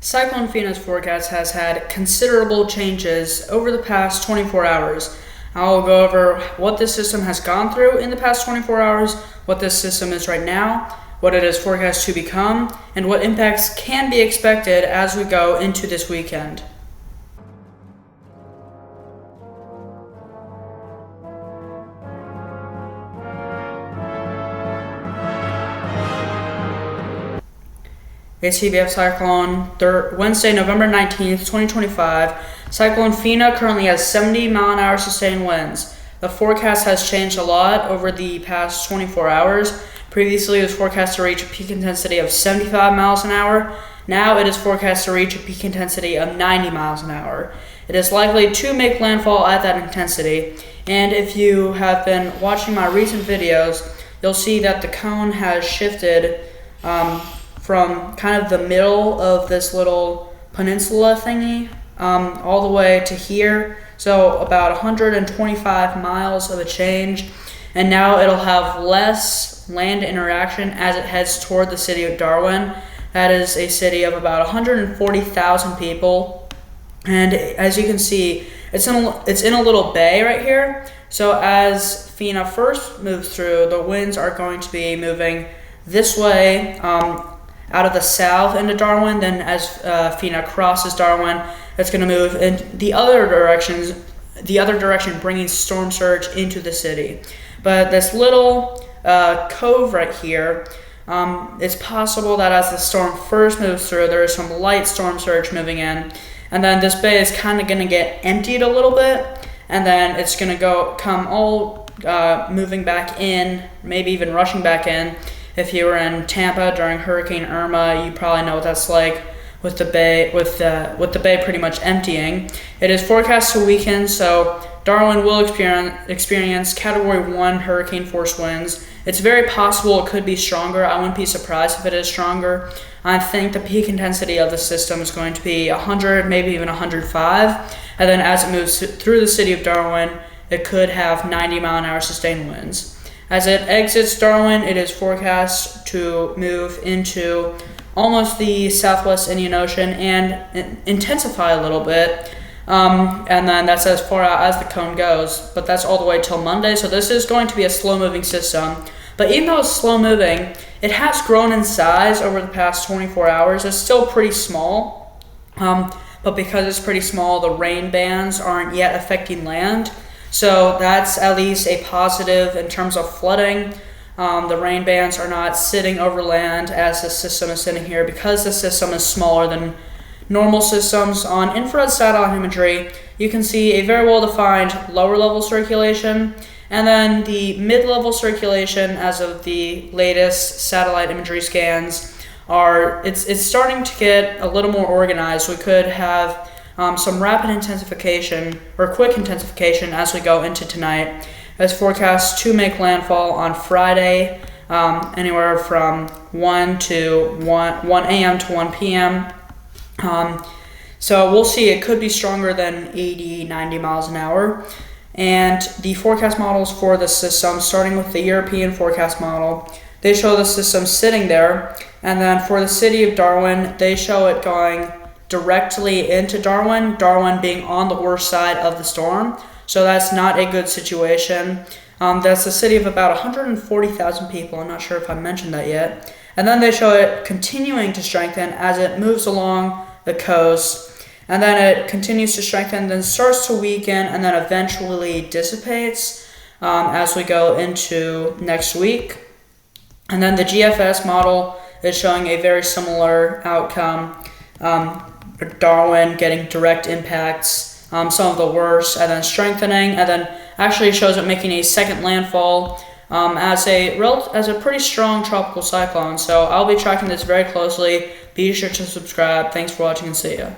Cyclone Fina's forecast has had considerable changes over the past 24 hours. I'll go over what this system has gone through in the past 24 hours, what this system is right now, what it is forecast to become, and what impacts can be expected as we go into this weekend. ACBF Cyclone, Wednesday, November 19th, 2025. Cyclone Fina currently has 70 mile an hour sustained winds. The forecast has changed a lot over the past 24 hours. Previously, it was forecast to reach a peak intensity of 75 miles an hour. Now it is forecast to reach a peak intensity of 90 miles an hour. It is likely to make landfall at that intensity. And if you have been watching my recent videos, you'll see that the cone has shifted from kind of the middle of this little peninsula thingy all the way to here. So about 125 miles of a change. And now it'll have less land interaction as it heads toward the city of Darwin. That is a city of about 140,000 people. And as you can see, it's in a little bay right here. So as Fina first moves through, the winds are going to be moving this way out of the south into Darwin. Then as Fina crosses Darwin, it's going to move in the other direction, bringing storm surge into the city. But this little cove right here, it's possible that as the storm first moves through, there is some light storm surge moving in, and then this bay is kind of going to get emptied a little bit, and then it's going to come all moving back in, maybe even rushing back in. If you were in Tampa during Hurricane Irma, you probably know what that's like with the bay, with the bay pretty much emptying. It is forecast to weaken, so Darwin will experience Category 1 hurricane force winds. It's very possible it could be stronger. I wouldn't be surprised if it is stronger. I think the peak intensity of the system is going to be 100, maybe even 105. And then as it moves through the city of Darwin, it could have 90 mile an hour sustained winds. As it exits Darwin, it is forecast to move into almost the southwest Indian Ocean and intensify a little bit. And then that's as far out as the cone goes, but that's all the way till Monday. So this is going to be a slow-moving system. But even though it's slow-moving, it has grown in size over the past 24 hours. It's still pretty small, but because it's pretty small, the rain bands aren't yet affecting land. So that's at least a positive in terms of flooding. The rain bands are not sitting over land as the system is sitting here because the system is smaller than normal systems. On infrared satellite imagery, you can see a very well-defined lower level circulation, and then the mid-level circulation as of the latest satellite imagery scans it's starting to get a little more organized. We could have some rapid intensification or quick intensification as we go into tonight. It's forecast to make landfall on Friday, anywhere from 1 a.m. to 1 p.m. So we'll see. It could be stronger than 80, 90 miles an hour. And the forecast models for the system, starting with the European forecast model, they show the system sitting there. And then for the city of Darwin, they show it going directly into Darwin, Darwin being on the worst side of the storm. So that's not a good situation. That's a city of about 140,000 people. I'm not sure if I mentioned that yet. And then they show it continuing to strengthen as it moves along the coast. And then it continues to strengthen, then starts to weaken, and then eventually dissipates as we go into next week. And then the GFS model is showing a very similar outcome. Darwin getting direct impacts, some of the worst, and then strengthening, and then actually shows it making a second landfall as a pretty strong tropical cyclone. So I'll be tracking this very closely. Be sure to subscribe. Thanks for watching and see ya.